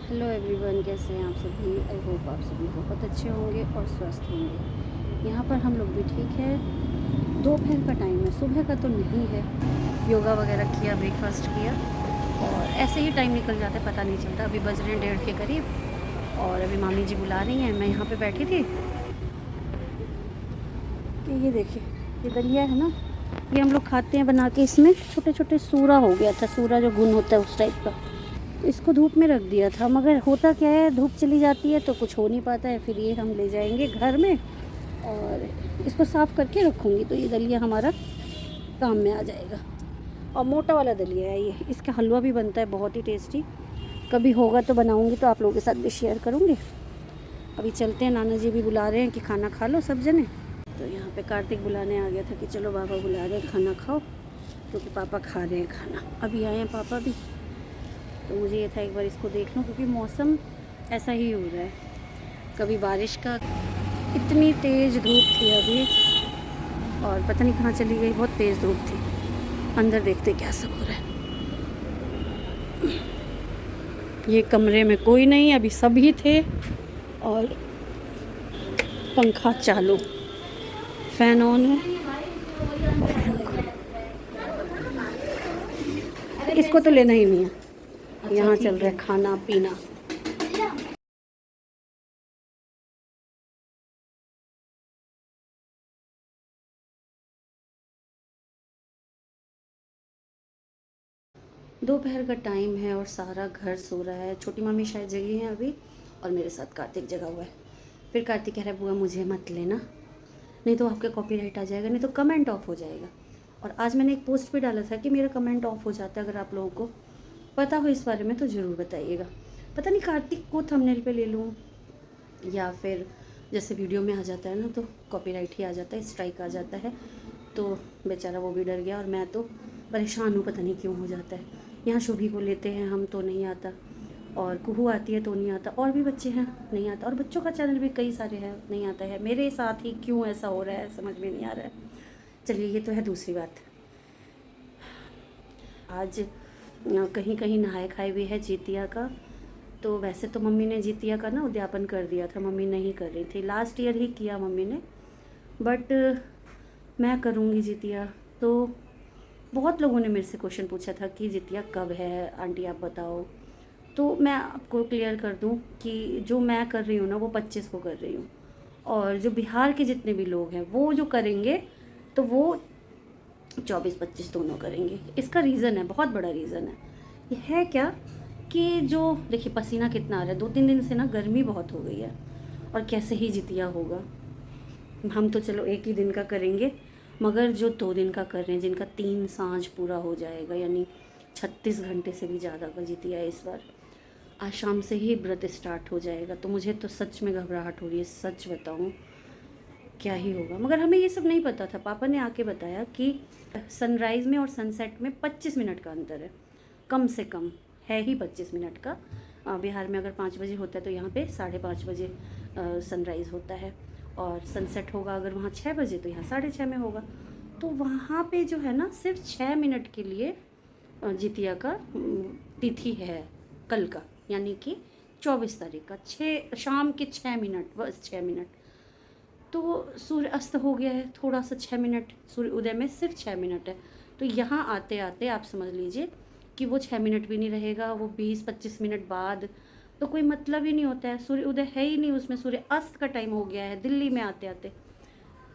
Hello everyone, कैसे हैं आप सभी। आई होप आप सभी बहुत अच्छे होंगे और स्वस्थ होंगे। यहाँ पर हम लोग भी ठीक है। दोपहर का टाइम है, सुबह का तो नहीं है। योगा वगैरह किया, ब्रेकफास्ट किया और ऐसे ही टाइम निकल जाता है, पता नहीं चलता। अभी बज रहे हैं 1:30 के करीब और अभी मामी जी बुला रही हैं। मैं यहाँ पे बैठी थी कि ये देखिए, ये दलिया है ना, ये हम लोग खाते हैं बना के। इसमें छोटे छोटे सूरा हो गया था, सूरा जो गुण होता है उस टाइप का। इसको धूप में रख दिया था, मगर होता क्या है, धूप चली जाती है तो कुछ हो नहीं पाता है। फिर ये हम ले जाएंगे घर में और इसको साफ़ करके रखूँगी तो ये दलिया हमारा काम में आ जाएगा। और मोटा वाला दलिया है ये, इसका हलवा भी बनता है बहुत ही टेस्टी। कभी होगा तो बनाऊँगी तो आप लोगों के साथ भी शेयर करूँगी। अभी चलते हैं, नाना जी भी बुला रहे हैं कि खाना खा लो सब जने। तो यहाँ पे कार्तिक बुलाने आ गया था कि चलो बाबा बुला रहे हैं, खाना खाओ, क्योंकि पापा खा रहे हैं खाना। अभी आए हैं पापा भी, तो मुझे ये था एक बार इसको देख लूँ, क्योंकि मौसम ऐसा ही हो रहा है। कभी बारिश का, इतनी तेज़ धूप थी अभी और पता नहीं कहाँ चली गई, बहुत तेज़ धूप थी। अंदर देखते क्या सब हो रहा है। ये कमरे में कोई नहीं, अभी सभी थे और पंखा चालू, फैन ऑन है। इसको तो लेना ही नहीं है। यहाँ चल रहा है खाना पीना। दोपहर का टाइम है और सारा घर सो रहा है। छोटी मम्मी शायद जगी हैं अभी और मेरे साथ कार्तिक जगा हुआ है। फिर कार्तिक कह रहा है बुआ मुझे मत लेना, नहीं तो आपका कॉपीराइट आ जाएगा, नहीं तो कमेंट ऑफ हो जाएगा। और आज मैंने एक पोस्ट भी डाला था कि मेरा कमेंट ऑफ हो जाता है। अगर आप लोगों को पता हो इस बारे में तो ज़रूर बताइएगा। पता नहीं कार्तिक को थंबनेल पे ले लूँ या फिर जैसे वीडियो में आ जाता है ना तो कॉपीराइट ही आ जाता है, स्ट्राइक आ जाता है। तो बेचारा वो भी डर गया और मैं तो परेशान हूँ, पता नहीं क्यों हो जाता है। यहाँ शुभी को लेते हैं हम तो नहीं आता, और कुहू आती है तो नहीं आता, और भी बच्चे हैं नहीं आता, और बच्चों का चैनल भी कई सारे हैं नहीं आता है। मेरे साथ ही क्यों ऐसा हो रहा है समझ में नहीं आ रहा है। चलिए ये तो है दूसरी बात। आज कहीं कहीं नहाए खाए भी है जितिया का। तो वैसे तो मम्मी ने जितिया का ना उद्यापन कर दिया था, मम्मी नहीं कर रही थी, लास्ट ईयर ही किया मम्मी ने, बट मैं करूँगी जितिया। तो बहुत लोगों ने मेरे से क्वेश्चन पूछा था कि जितिया कब है आंटी आप बताओ। तो मैं आपको क्लियर कर दूं कि जो मैं कर रही हूँ ना वो 25 को कर रही हूँ, और जो बिहार के जितने भी लोग हैं वो जो करेंगे तो वो 24-25 दोनों करेंगे। इसका रीज़न है, बहुत बड़ा रीज़न है। ये है क्या कि जो देखिए पसीना कितना आ रहा है, 2-3 दिन से ना गर्मी बहुत हो गई है और कैसे ही जितिया होगा। हम तो चलो एक ही दिन का करेंगे, मगर जो 2 दिन का कर रहे हैं जिनका 3 सांझ पूरा हो जाएगा, यानी 36 घंटे से भी ज़्यादा का जितिया है इस बार। आज शाम से ही व्रत स्टार्ट हो जाएगा, तो मुझे तो सच में घबराहट हो रही है, सच बताऊँ क्या ही होगा। मगर हमें ये सब नहीं पता था, पापा ने आके बताया कि सनराइज़ में और सनसेट में 25 मिनट का अंतर है, कम से कम है ही 25 मिनट का। बिहार में अगर 5 बजे होता है तो यहाँ पे 5:30 बजे सनराइज़ होता है, और सनसेट होगा अगर वहाँ 6 बजे तो यहाँ 6:30 में होगा। तो वहाँ पे जो है ना सिर्फ 6 मिनट के लिए जितिया का तिथि है कल का, यानी कि 24 तारीख का 6 शाम के 6 मिनट, बस 6 मिनट। तो सूर्य अस्त हो गया है, थोड़ा सा 6 मिनट, सूर्य उदय में सिर्फ 6 मिनट है। तो यहाँ आते आते आप समझ लीजिए कि वो 6 मिनट भी नहीं रहेगा, वो 20-25 मिनट बाद। तो कोई मतलब ही नहीं होता है, सूर्य उदय है ही नहीं उसमें, सूर्य अस्त का टाइम हो गया है दिल्ली में आते आते।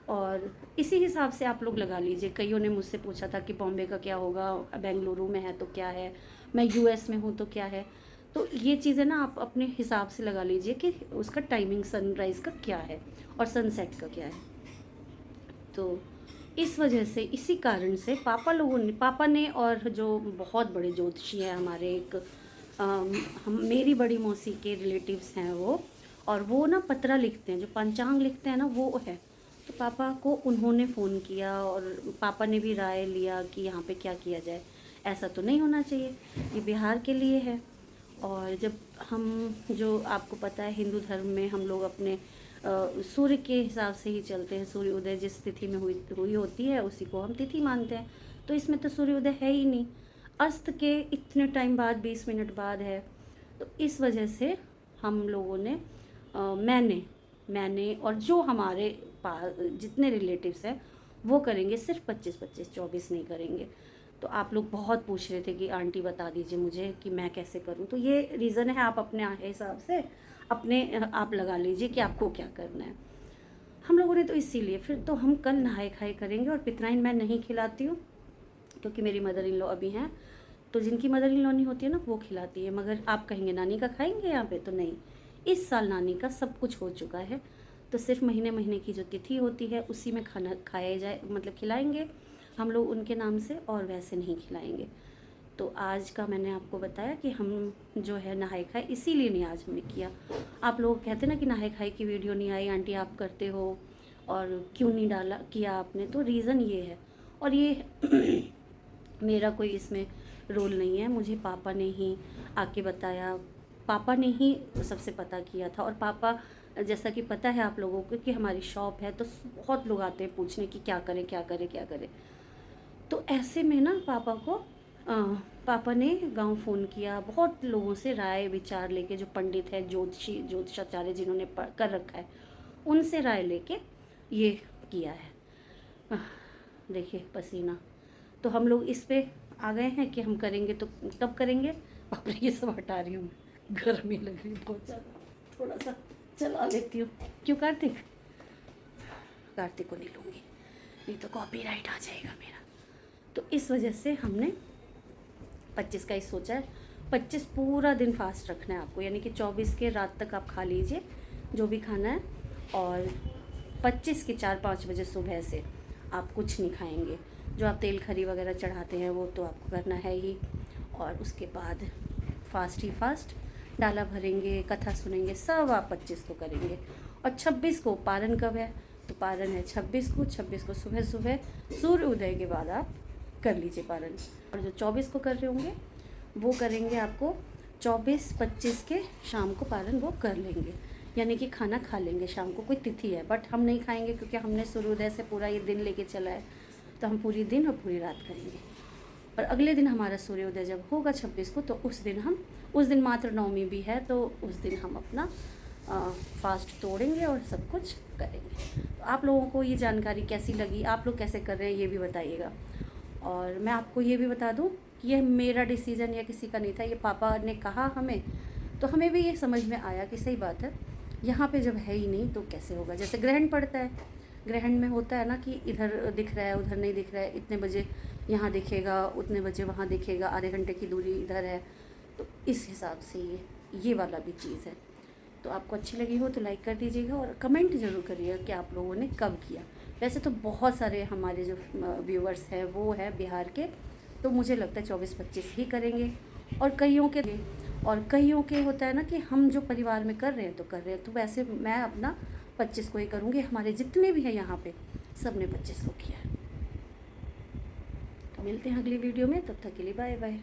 और इसी हिसाब से आप लोग लगा लीजिए। कईयों ने मुझसे पूछा था कि बॉम्बे का क्या होगा, बेंगलुरु में है तो क्या है, मैं यूएस में हूँ तो क्या है। तो ये चीज़ें ना आप अपने हिसाब से लगा लीजिए कि उसका टाइमिंग सनराइज़ का क्या है और सनसेट का क्या है। तो इस वजह से, इसी कारण से पापा ने और जो बहुत बड़े ज्योतिषी हैं हमारे, एक हम मेरी बड़ी मौसी के रिलेटिव्स हैं वो, और वो ना पतरा लिखते हैं, जो पंचांग लिखते हैं ना वो है। तो पापा को उन्होंने फ़ोन किया और पापा ने भी राय लिया कि यहाँ पे क्या किया जाए। ऐसा तो नहीं होना चाहिए, ये बिहार के लिए है। और जब हम, जो आपको पता है हिंदू धर्म में हम लोग अपने सूर्य के हिसाब से ही चलते हैं। सूर्य उदय जिस तिथि में हुई होती है उसी को हम तिथि मानते हैं। तो इसमें तो सूर्य उदय है ही नहीं, अस्त के इतने टाइम बाद 20 मिनट बाद है। तो इस वजह से हम लोगों ने मैंने और जो हमारे पास जितने रिलेटिव्स हैं वो करेंगे सिर्फ 25-25, 24 नहीं करेंगे। तो आप लोग बहुत पूछ रहे थे कि आंटी बता दीजिए मुझे कि मैं कैसे करूं। तो ये रीज़न है, आप अपने हिसाब से आप लगा लीजिए कि आपको क्या करना है। हम लोगों ने तो इसीलिए फिर तो हम कल नहाए खाए करेंगे। और पितराइन मैं नहीं खिलाती हूँ क्योंकि मेरी मदर इन लॉ अभी हैं, तो जिनकी मदर इन लॉ नहीं होती है ना वो खिलाती है। मगर आप कहेंगे नानी का खाएंगे यहाँ पे, तो नहीं, इस साल नानी का सब कुछ हो चुका है, तो सिर्फ महीने महीने की जो तिथि होती है उसी में खाना खाया जाए, मतलब खिलाएंगे हम लोग उनके नाम से, और वैसे नहीं खिलाएंगे। तो आज का मैंने आपको बताया कि हम जो है नहाए खाए इसीलिए नहीं आज हमने किया। आप लोग कहते ना कि नहाए खाए की वीडियो नहीं आई आंटी, आप करते हो और क्यों नहीं डाला किया आपने, तो रीज़न ये है। और ये मेरा कोई इसमें रोल नहीं है, मुझे पापा ने ही आके बताया, पापा ने ही सबसे पता किया था। और पापा, जैसा कि पता है आप लोगों को कि हमारी शॉप है, तो बहुत लोग आते हैं पूछने कि क्या करें क्या करें क्या करें। तो ऐसे में ना पापा ने गांव फ़ोन किया, बहुत लोगों से राय विचार लेके, जो पंडित है, ज्योतिषाचार्य जिन्होंने कर रखा है, उनसे राय लेके ये किया है। देखिए पसीना। तो हम लोग इस पे आ गए हैं कि हम करेंगे तो तब करेंगे। बाप रे, ये सब हटा रही हूँ, गर्मी लग रही है बहुत ज़्यादा, थोड़ा सा चला लेती हूँ। क्यों कार्तिक को नहीं लूँगी, नहीं तो कॉपीराइट आ जाएगा मेरा। तो इस वजह से हमने 25 का ही सोचा है। 25 पूरा दिन फास्ट रखना है आपको, यानी कि 24 के रात तक आप खा लीजिए जो भी खाना है, और 25 के 4-5 बजे सुबह से आप कुछ नहीं खाएंगे। जो आप तेल खरी वगैरह चढ़ाते हैं वो तो आपको करना है ही, और उसके बाद फास्ट ही फास्ट डाला भरेंगे, कथा सुनेंगे, सब आप 25 को करेंगे। और 26 को पारण कब है, तो पारण है 26 को सुबह सुबह सूर्य उदय के बाद आप कर लीजिए पारण। और जो 24 को कर रहे होंगे वो करेंगे आपको 24-25 के शाम को पारण वो कर लेंगे, यानी कि खाना खा लेंगे शाम को। कोई तिथि है बट हम नहीं खाएंगे क्योंकि हमने सूर्योदय से पूरा ये दिन लेके चला है, तो हम पूरी दिन और पूरी रात करेंगे। और अगले दिन हमारा सूर्योदय जब होगा 26 को, तो उस दिन मात्र नवमी भी है, तो उस दिन हम अपना फास्ट तोड़ेंगे और सब कुछ करेंगे। तो आप लोगों को ये जानकारी कैसी लगी, आप लोग कैसे कर रहे हैं ये भी बताइएगा। और मैं आपको ये भी बता दूं कि ये मेरा डिसीज़न या किसी का नहीं था, ये पापा ने कहा हमें, तो हमें भी ये समझ में आया कि सही बात है, यहाँ पे जब है ही नहीं तो कैसे होगा। जैसे ग्रहण पड़ता है, ग्रहण में होता है ना कि इधर दिख रहा है उधर नहीं दिख रहा है, इतने बजे यहाँ दिखेगा उतने बजे वहाँ दिखेगा, आधे घंटे की दूरी इधर है, तो इस हिसाब से ये वाला भी चीज़ है। तो आपको अच्छी लगी हो तो लाइक कर दीजिएगा और कमेंट ज़रूर करिएगा कि आप लोगों ने कब किया। वैसे तो बहुत सारे हमारे जो व्यूअर्स हैं वो है बिहार के, तो मुझे लगता है 24-25 ही करेंगे। और कईयों के होता है ना कि हम जो परिवार में कर रहे हैं तो कर रहे हैं, तो वैसे मैं अपना 25 को ही करूँगी। हमारे जितने भी हैं यहाँ पे सब ने 25 को किया। तो मिलते हैं अगली वीडियो में, तब तक के लिए बाय बाय।